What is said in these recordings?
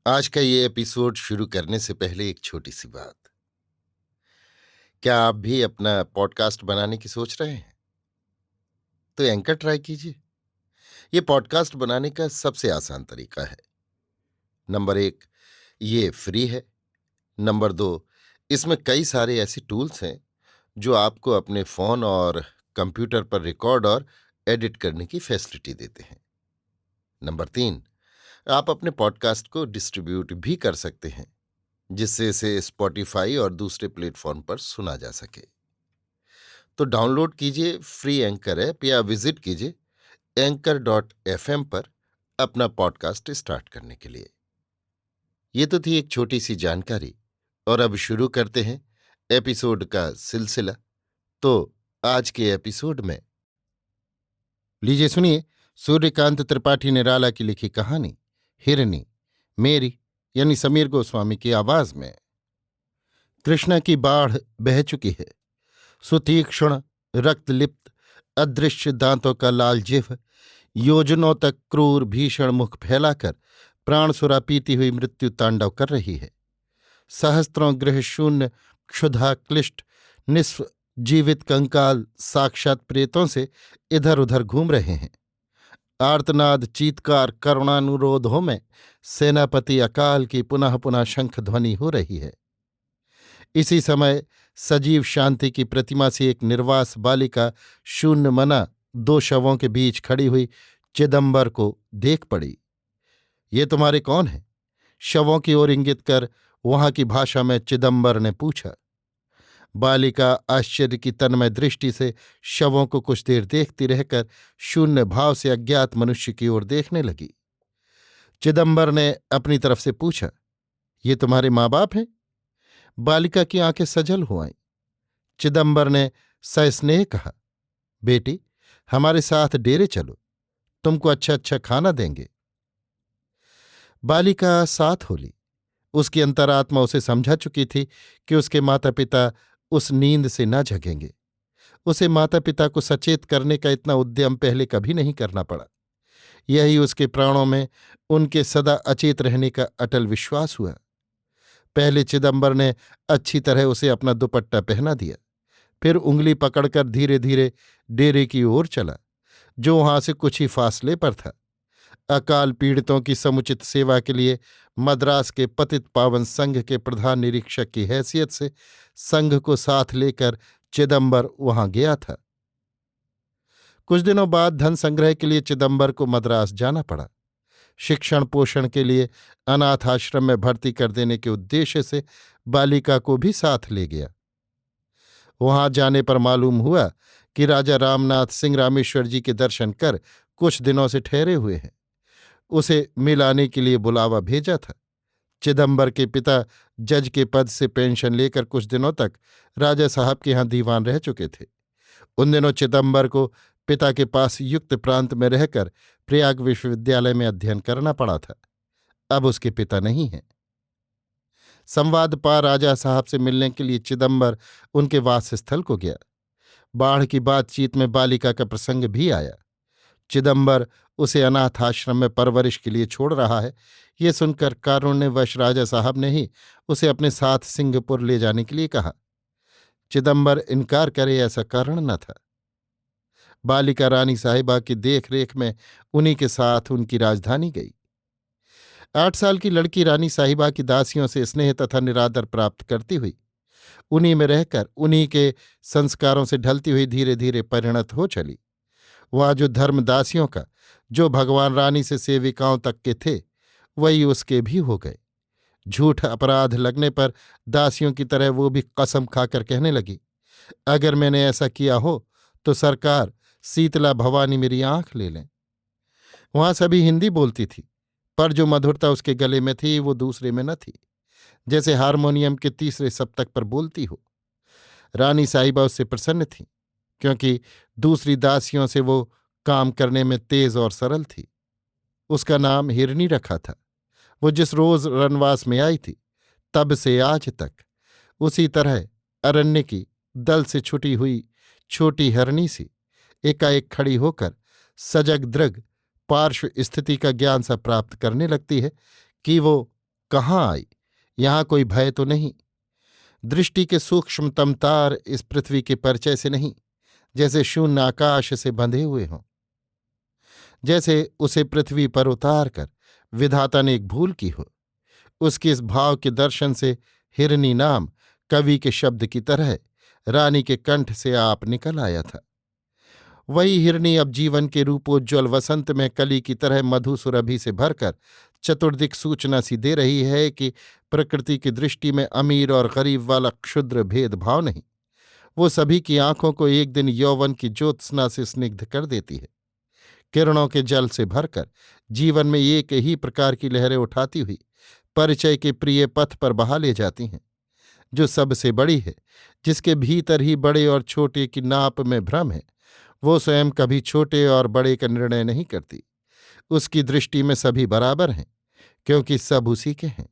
आज का ये एपिसोड शुरू करने से पहले एक छोटी सी बात। क्या आप भी अपना पॉडकास्ट बनाने की सोच रहे हैं? तो एंकर ट्राई कीजिए। ये पॉडकास्ट बनाने का सबसे आसान तरीका है। नंबर 1, ये फ्री है। नंबर 2, इसमें कई सारे ऐसे टूल्स हैं जो आपको अपने फोन और कंप्यूटर पर रिकॉर्ड और एडिट करने की फैसिलिटी देते हैं। नंबर 3, आप अपने पॉडकास्ट को डिस्ट्रीब्यूट भी कर सकते हैं, जिससे इसे स्पॉटिफाई और दूसरे प्लेटफॉर्म पर सुना जा सके। तो डाउनलोड कीजिए फ्री एंकर ऐप या विजिट कीजिए anchor.fm पर अपना पॉडकास्ट स्टार्ट करने के लिए। ये तो थी एक छोटी सी जानकारी, और अब शुरू करते हैं एपिसोड का सिलसिला। तो आज के एपिसोड में लीजिए सुनिए सूर्यकांत त्रिपाठी निराला की लिखी कहानी हिरनी, मेरी यानी समीर गोस्वामी की आवाज में। कृष्णा की बाढ़ बह चुकी है। सुतीक्ष्ण, रक्तलिप्त, अदृश्य दांतों का लाल जिह्व योजनों तक क्रूर भीषण मुख फैलाकर प्राणसुरा पीती हुई मृत्यु तांडव कर रही है। सहस्त्रों गृह शून्य, क्षुधा क्लिष्ट, निस्व जीवित कंकाल साक्षात प्रेतों से इधर उधर घूम रहे हैं। आर्तनाद, चीत्कार, करुणानुरोधों में सेनापति अकाल की पुनः पुनः शंख ध्वनि हो रही है। इसी समय सजीव शांति की प्रतिमा सी एक निर्वास बालिका शून्य मना दो शवों के बीच खड़ी हुई चिदंबर को देख पड़ी। ये तुम्हारे कौन हैं? शवों की ओर इंगित कर वहां की भाषा में चिदंबर ने पूछा। बालिका आश्चर्य की तन्मय दृष्टि से शवों को कुछ देर देखती रहकर शून्य भाव से अज्ञात मनुष्य की ओर देखने लगी। चिदंबर ने अपनी तरफ से पूछा, ये तुम्हारे माँ बाप हैं? बालिका की आंखें सजल हो आईं। चिदंबर ने सस्नेह कहा, बेटी, हमारे साथ डेरे चलो, तुमको अच्छा अच्छा खाना देंगे। बालिका साथ हो ली। उसकी अंतरात्मा उसे समझा चुकी थी कि उसके माता पिता उस नींद से न जगेंगे। उसे माता पिता को सचेत करने का इतना उद्यम पहले कभी नहीं करना पड़ा। यही उसके प्राणों में उनके सदा अचेत रहने का अटल विश्वास हुआ। पहले चिदंबर ने अच्छी तरह उसे अपना दुपट्टा पहना दिया, फिर उंगली पकड़कर धीरे धीरे डेरे की ओर चला, जो वहां से कुछ ही फासले पर था। अकाल पीड़ितों की समुचित सेवा के लिए मद्रास के पतित पावन संघ के प्रधान निरीक्षक की हैसियत से संघ को साथ लेकर चिदंबर वहां गया था। कुछ दिनों बाद धन संग्रह के लिए चिदंबर को मद्रास जाना पड़ा। शिक्षण पोषण के लिए अनाथ आश्रम में भर्ती कर देने के उद्देश्य से बालिका को भी साथ ले गया। वहां जाने पर मालूम हुआ कि राजा रामनाथ सिंह रामेश्वर जी के दर्शन कर कुछ दिनों से ठहरे हुए हैं। उसे मिलाने के लिए बुलावा भेजा था। चिदंबर के पिता जज के पद से पेंशन लेकर कुछ दिनों तक राजा साहब के यहाँ दीवान रह चुके थे। उन दिनों चिदंबर को पिता के पास युक्त प्रांत में रहकर प्रयाग विश्वविद्यालय में अध्ययन करना पड़ा था। अब उसके पिता नहीं हैं। संवाद पा राजा साहब से मिलने के लिए चिदंबर उनके वासस्थल को गया। बाढ़ की बातचीत में बालिका का प्रसंग भी आया। चिदंबर उसे अनाथ आश्रम में परवरिश के लिए छोड़ रहा है, ये सुनकर कारुण्यवश राजा साहब ने ही उसे अपने साथ सिंहपुर ले जाने के लिए कहा। चिदंबर इनकार करे ऐसा कारण न था। बालिका रानी साहिबा की देखरेख में उन्हीं के साथ उनकी राजधानी गई। 8 साल की लड़की रानी साहिबा की दासियों से स्नेह तथा निरादर प्राप्त करती हुई उन्हीं में रहकर उन्हीं के संस्कारों से ढलती हुई धीरे धीरे परिणत हो चली। वह जो धर्म दासियों का, जो भगवान रानी से सेविकाओं तक के थे, वही उसके भी हो गए। झूठ अपराध लगने पर दासियों की तरह वो भी कसम खाकर कहने लगी, अगर मैंने ऐसा किया हो तो सरकार शीतला भवानी मेरी आंख ले लें। वहां सभी हिंदी बोलती थी, पर जो मधुरता उसके गले में थी वो दूसरे में न थी, जैसे हारमोनियम के तीसरे सप्तक पर बोलती हो। रानी साहिबा उससे प्रसन्न थी, क्योंकि दूसरी दासियों से वो काम करने में तेज और सरल थी। उसका नाम हिरनी रखा था। वो जिस रोज रनवास में आई थी, तब से आज तक उसी तरह अरण्य की दल से छुटी हुई छोटी हरणी सी एकाएक खड़ी होकर सजग दृग पार्श्व स्थिति का ज्ञान सा प्राप्त करने लगती है कि वो कहाँ आई? यहां कोई भय तो नहीं? दृष्टि के सूक्ष्मतम तार इस पृथ्वी के परिचय से नहीं, जैसे शून्य आकाश से बंधे हुए हों। जैसे उसे पृथ्वी पर उतार कर विधाता ने एक भूल की हो। उसके इस भाव के दर्शन से हिरनी नाम कवि के शब्द की तरह रानी के कंठ से आप निकल आया था। वही हिरनी अब जीवन के रूपोज्ज्वल वसंत में कली की तरह मधु सुरभि से भरकर चतुर्दिक सूचना सी दे रही है कि प्रकृति की दृष्टि में अमीर और गरीब वाला क्षुद्र भेदभाव नहीं, वो सभी की आंखों को एक दिन यौवन की ज्योत्सना से स्निग्ध कर देती है। किरणों के जल से भरकर जीवन में एक ही प्रकार की लहरें उठाती हुई परिचय के प्रिय पथ पर बहा ले जाती हैं। जो सबसे बड़ी है, जिसके भीतर ही बड़े और छोटे की नाप में भ्रम है, वो स्वयं कभी छोटे और बड़े का निर्णय नहीं करती। उसकी दृष्टि में सभी बराबर हैं, क्योंकि सब उसी के हैं।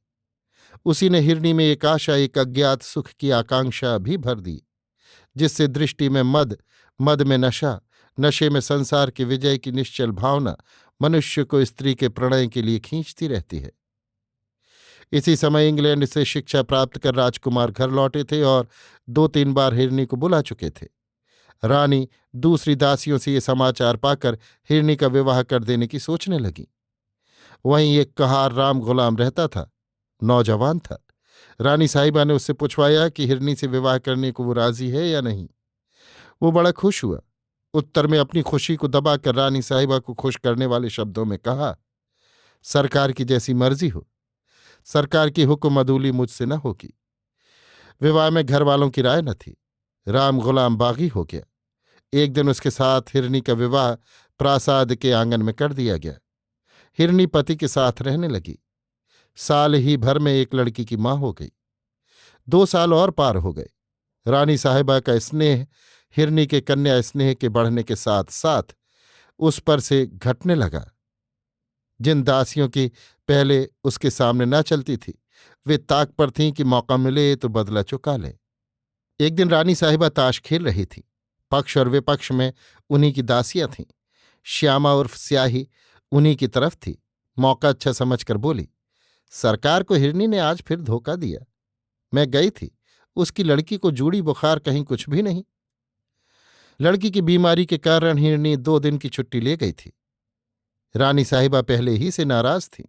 उसी ने हिरनी में एक आशा, एक अज्ञात सुख की आकांक्षा भी भर दी, जिससे दृष्टि में मद, मद में नशा, नशे में संसार के विजय की निश्चल भावना मनुष्य को स्त्री के प्रणय के लिए खींचती रहती है। इसी समय इंग्लैंड से शिक्षा प्राप्त कर राजकुमार घर लौटे थे और 2-3 बार हिरनी को बुला चुके थे। रानी दूसरी दासियों से ये समाचार पाकर हिरनी का विवाह कर देने की सोचने लगी। वहीं एक कहार राम गुलाम रहता था, नौजवान था। रानी साहिबा ने उससे पूछवाया कि हिरनी से विवाह करने को वो राजी है या नहीं। वो बड़ा खुश हुआ। उत्तर में अपनी खुशी को दबाकर रानी साहिबा को खुश करने वाले शब्दों में कहा, सरकार की जैसी मर्जी हो, सरकार की हुक्म अदूली मुझसे न होगी। विवाह में घर वालों की राय न थी। राम गुलाम बागी हो गया। एक दिन उसके साथ हिरनी का विवाह प्रासाद के आंगन में कर दिया गया। हिरनी पति के साथ रहने लगी। साल ही भर में एक लड़की की मां हो गई। 2 साल और पार हो गए। रानी साहिबा का स्नेह हिरनी के कन्या स्नेह के बढ़ने के साथ साथ उस पर से घटने लगा। जिन दासियों की पहले उसके सामने न चलती थी, वे ताक पर थीं कि मौका मिले तो बदला चुका लें। एक दिन रानी साहिबा ताश खेल रही थी। पक्ष और विपक्ष में उन्हीं की दासियां थीं। श्यामा उर्फ स्याही उन्हीं की तरफ थी। मौका अच्छा समझकर बोली, सरकार को हिरनी ने आज फिर धोखा दिया। मैं गई थी, उसकी लड़की को जूड़ी बुखार, कहीं कुछ भी नहीं। लड़की की बीमारी के कारण हिरनी 2 दिन की छुट्टी ले गई थी। रानी साहिबा पहले ही से नाराज थी।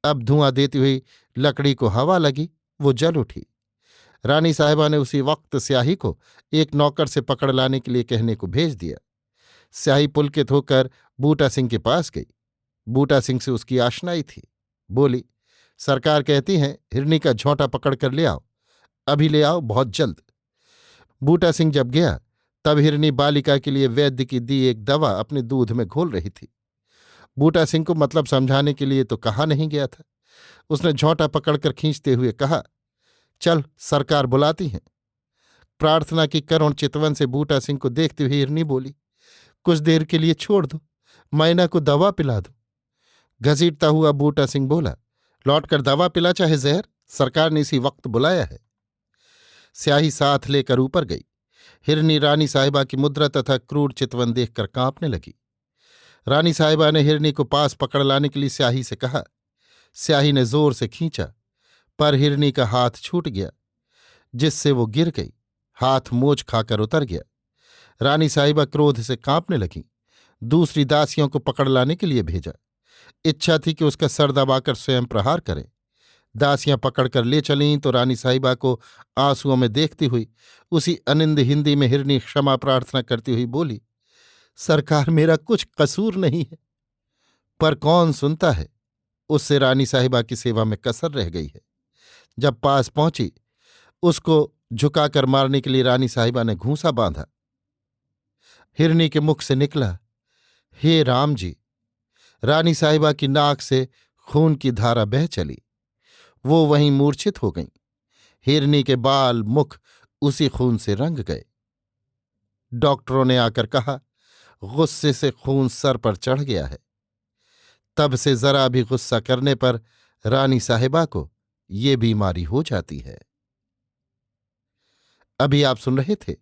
अब धुआं देती हुई लकड़ी को हवा लगी, वो जल उठी। रानी साहिबा ने उसी वक्त स्याही को एक नौकर से पकड़ लाने के लिए कहने को भेज दिया। स्याही पुलकित होकर बूटा सिंह के पास गई। बूटा सिंह से उसकी आशनाई थी। बोली, सरकार कहती हैं हिरनी का झोंटा पकड़ कर ले आओ, अभी ले आओ, बहुत जल्द। बूटा सिंह जब गया तब हिरनी बालिका के लिए वैद्य की दी एक दवा अपने दूध में घोल रही थी। बूटा सिंह को मतलब समझाने के लिए तो कहा नहीं गया था। उसने झोंटा पकड़कर खींचते हुए कहा, चल, सरकार बुलाती हैं। प्रार्थना की करुण चितवन से बूटा सिंह को देखते हुए हिरनी बोली, कुछ देर के लिए छोड़ दो, मैना को दवा पिला दो। घसीटता हुआ बूटा सिंह बोला, लौटकर दवा पिला चाहे जहर, सरकार ने इसी वक्त बुलाया है। स्याही साथ लेकर ऊपर गई। हिरनी रानी साहिबा की मुद्रा तथा क्रूर चितवन देखकर कांपने लगी। रानी साहिबा ने हिरनी को पास पकड़ लाने के लिए स्याही से कहा। स्याही ने जोर से खींचा, पर हिरनी का हाथ छूट गया, जिससे वो गिर गई। हाथ मोच खाकर उतर गया। रानी साहिबा क्रोध से कांपने लगी। दूसरी दासियों को पकड़ लाने के लिए भेजा। इच्छा थी कि उसका सर दबाकर स्वयं प्रहार करें। दासियां पकड़कर ले चलीं तो रानी साहिबा को आंसुओं में देखती हुई उसी अनिंद हिंदी में हिरनी क्षमा प्रार्थना करती हुई बोली, सरकार, मेरा कुछ कसूर नहीं है। पर कौन सुनता है, उससे रानी साहिबा की सेवा में कसर रह गई है। जब पास पहुंची, उसको झुकाकर मारने के लिए रानी साहिबा ने घूंसा बांधा। हिरनी के मुख से निकला, हे राम जी। रानी साहिबा की नाक से खून की धारा बह चली। वो वहीं मूर्छित हो गईं। हिरनी के बाल, मुख उसी खून से रंग गए। डॉक्टरों ने आकर कहा, गुस्से से खून सर पर चढ़ गया है। तब से जरा भी गुस्सा करने पर रानी साहिबा को ये बीमारी हो जाती है। अभी आप सुन रहे थे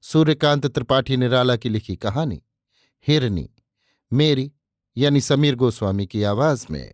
सूर्यकांत त्रिपाठी निराला की लिखी कहानी हिरनी, मेरी यानी समीर गोस्वामी की आवाज में।